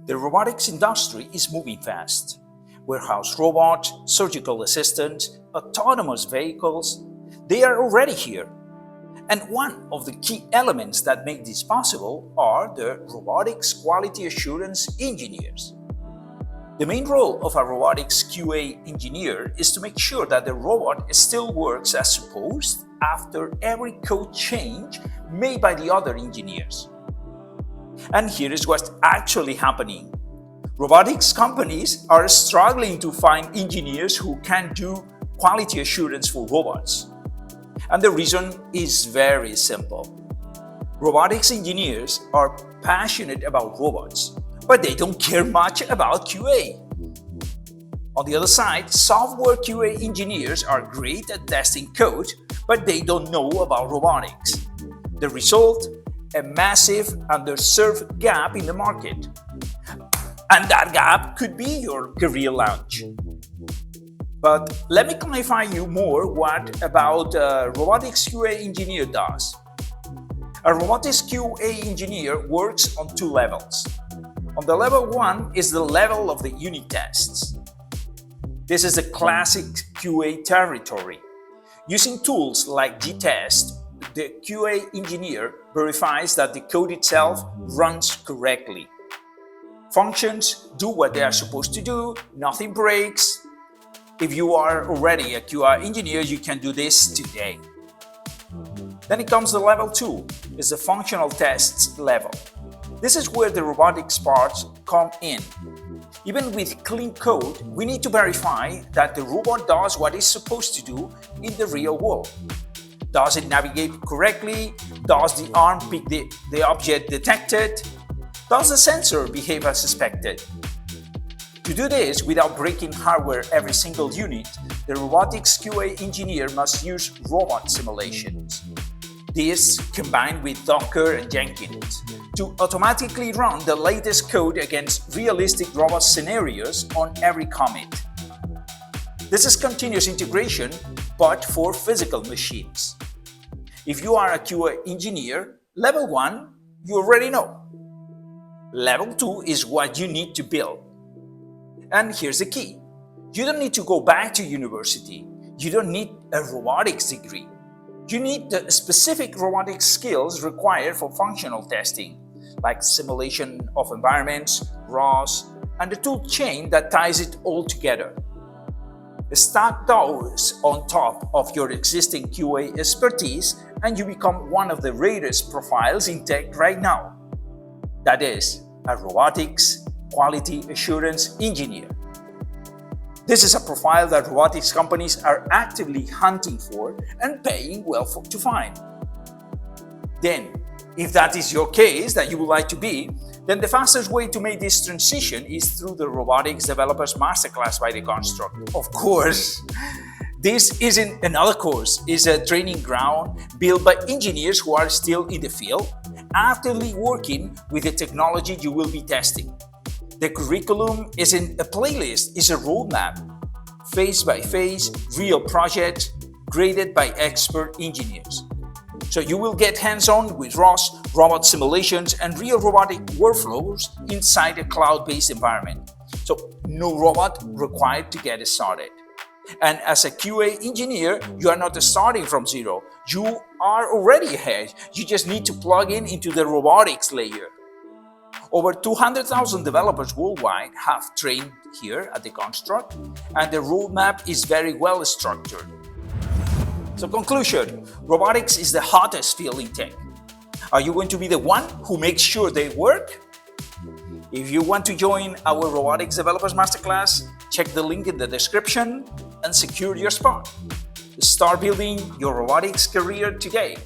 The robotics industry is moving fast. Warehouse robots, surgical assistants, autonomous vehicles, they are already here. And one of the key elements that make this possible are the robotics quality assurance engineers. The main role of a robotics QA engineer is to make sure that the robot still works as supposed after every code change made by the other engineers. And here is what's actually happening. Robotics companies are struggling to find engineers who can do quality assurance for robots. And the reason is very simple. Robotics engineers are passionate about robots, but they don't care much about QA. On the other side, software QA engineers are great at testing code, but they don't know about robotics. The result? A massive underserved gap in the market. And that gap could be your career launch. But let me clarify you more what about a robotics QA engineer does. A robotics QA engineer works on two levels. On the level 1 is the level of the unit tests. This is the classic QA territory. Using tools like G-Test, the QA engineer verifies that the code itself runs correctly. Functions do what they are supposed to do, nothing breaks. If you are already a QA engineer, you can do this today. Then it comes to level 2, is the functional tests level. This is where the robotics parts come in. Even with clean code, we need to verify that the robot does what it's supposed to do in the real world. Does it navigate correctly? Does the arm pick the object detected? Does the sensor behave as expected? To do this without breaking hardware every single unit, the robotics QA engineer must use robot simulations. This combined with Docker and Jenkins to automatically run the latest code against realistic robot scenarios on every commit. This is continuous integration, but for physical machines. If you are a QA engineer, level 1, you already know. Level 2 is what you need to build. And here's the key. You don't need to go back to university. You don't need a robotics degree. You need the specific robotics skills required for functional testing, like simulation of environments, ROS, and the tool chain that ties it all together. Stack those on top of your existing QA expertise and you become one of the rarest profiles in tech right now. That is, a robotics quality assurance engineer. This is a profile that robotics companies are actively hunting for and paying well to find. Then, if that is your case, that you would like to be, then the fastest way to make this transition is through the Robotics Developer Masterclass by the Construct. Of course, this isn't another course, it's a training ground built by engineers who are still in the field, actively working with the technology you will be testing. The curriculum isn't a playlist, it's a roadmap, phase by phase, real projects, graded by expert engineers. So you will get hands-on with ROS, robot simulations, and real robotic workflows inside a cloud-based environment. So no robot required to get started. And as a QA engineer, you are not starting from zero. You are already ahead. You just need to plug into the robotics layer. Over 200,000 developers worldwide have trained here at the Construct, and the roadmap is very well structured. So conclusion, robotics is the hottest field in tech. Are you going to be the one who makes sure they work? If you want to join our Robotics Developers Masterclass, check the link in the description and secure your spot. Start building your robotics career today.